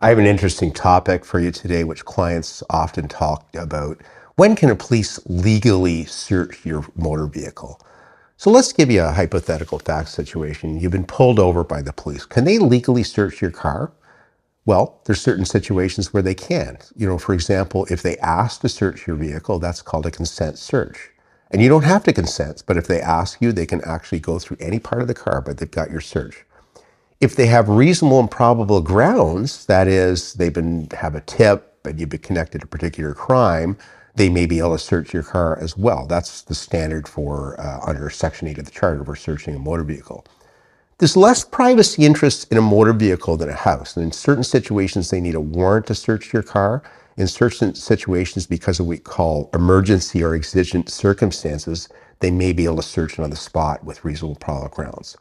I have an interesting topic for you today, which clients often talk about. When can a police legally search your motor vehicle? So let's give you a hypothetical fact situation. You've been pulled over by the police. Can they legally search your car? Well, there's certain situations where they can. For example, if they ask to search your vehicle, that's called a consent search. And you don't have to consent, but if they ask you, they can actually go through any part of the car, but they've got your search. If they have reasonable and probable grounds, that is, have a tip and you've been connected to a particular crime, they may be able to search your car as well. That's the standard for under Section 8 of the Charter for searching a motor vehicle. There's less privacy interest in a motor vehicle than a house. And in certain situations, they need a warrant to search your car. In certain situations, because of what we call emergency or exigent circumstances, they may be able to search it on the spot with reasonable probable grounds.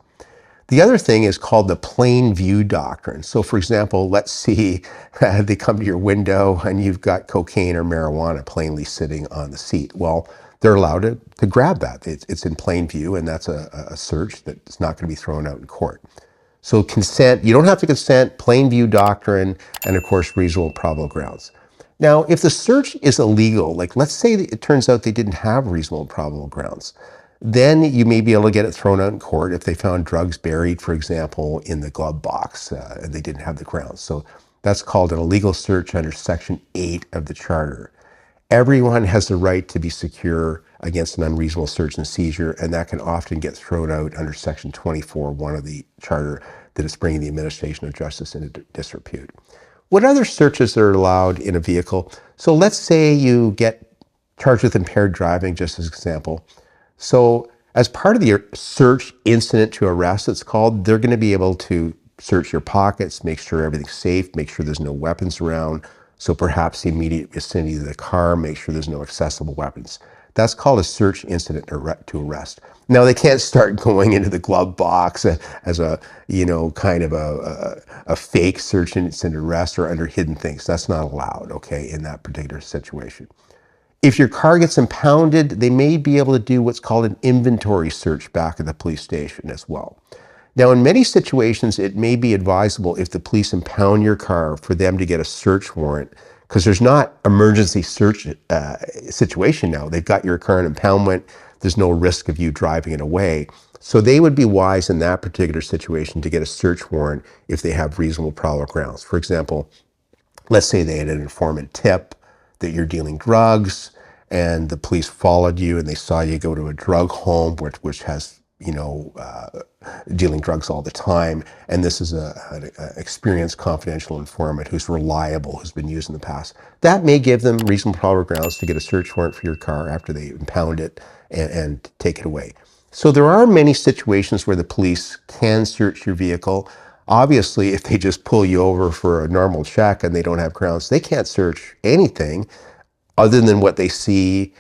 The other thing is called the plain view doctrine. So for example, let's see they come to your window and you've got cocaine or marijuana plainly sitting on the seat. Well, they're allowed to grab that. It's in plain view, and that's a search that's not going to be thrown out in court. So consent, you don't have to consent, plain view doctrine, and of course, reasonable probable grounds. Now, if the search is illegal, like let's say that it turns out they didn't have reasonable probable grounds, then you may be able to get it thrown out in court if they found drugs buried, for example, in the glove box, and they didn't have the grounds. So that's called an illegal search under Section 8 of the Charter. Everyone has the right to be secure against an unreasonable search and seizure, and that can often get thrown out under Section 24(1) of the Charter, that is bringing the administration of justice into disrepute. What other searches are allowed in a vehicle? So let's say you get charged with impaired driving, just as an example. So as part of the search incident to arrest, it's called, they're going to be able to search your pockets, make sure everything's safe, make sure there's no weapons around. So perhaps the immediate vicinity of the car, make sure there's no accessible weapons. That's called a search incident to arrest. Now they can't start going into the glove box as a, kind of a fake search incident arrest or under hidden things. That's not allowed, okay, in that particular situation. If your car gets impounded, they may be able to do what's called an inventory search back at the police station as well. Now, in many situations, it may be advisable if the police impound your car for them to get a search warrant, because there's not emergency search situation now. They've got your car in impoundment. There's no risk of you driving it away. So they would be wise in that particular situation to get a search warrant if they have reasonable probable grounds. For example, let's say they had an informant tip that you're dealing drugs, and the police followed you and they saw you go to a drug home which has, dealing drugs all the time. And this is an experienced confidential informant who's reliable, who's been used in the past. That may give them reasonable probable grounds to get a search warrant for your car after they impound it and take it away. So there are many situations where the police can search your vehicle. Obviously, if they just pull you over for a normal check and they don't have grounds, they can't search anything other than what they see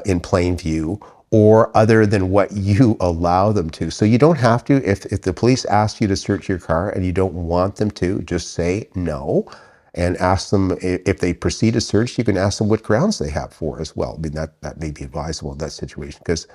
in plain view, or other than what you allow them to. So you don't have to, if the police ask you to search your car and you don't want them to, just say no and ask them. If they proceed to search, you can ask them what grounds they have for as well. I mean, that may be advisable in that situation, because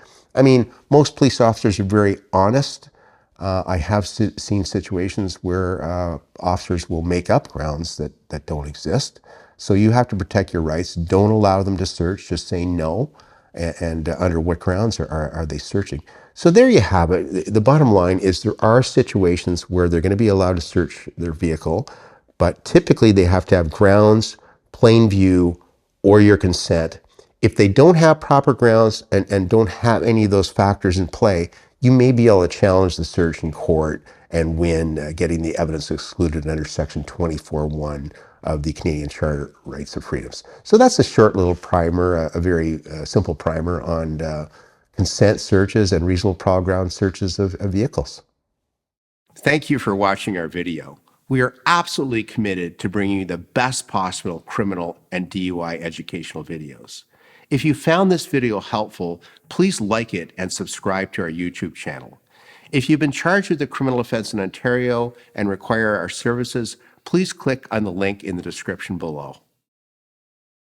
most police officers are very honest. I have seen situations where officers will make up grounds that don't exist. So you have to protect your rights. Don't allow them to search. Just say no. And under what grounds are they searching? So there you have it. The bottom line is there are situations where they're going to be allowed to search their vehicle, but typically they have to have grounds, plain view, or your consent. If they don't have proper grounds and don't have any of those factors in play, you may be able to challenge the search in court and win, getting the evidence excluded under Section 24(1) of the Canadian Charter Rights and Freedoms. So that's a short little primer, a very simple primer on consent searches and reasonable probable ground searches of vehicles. Thank you for watching our video. We are absolutely committed to bringing you the best possible criminal and DUI educational videos. If you found this video helpful, please like it and subscribe to our YouTube channel. If you've been charged with a criminal offense in Ontario and require our services, please click on the link in the description below.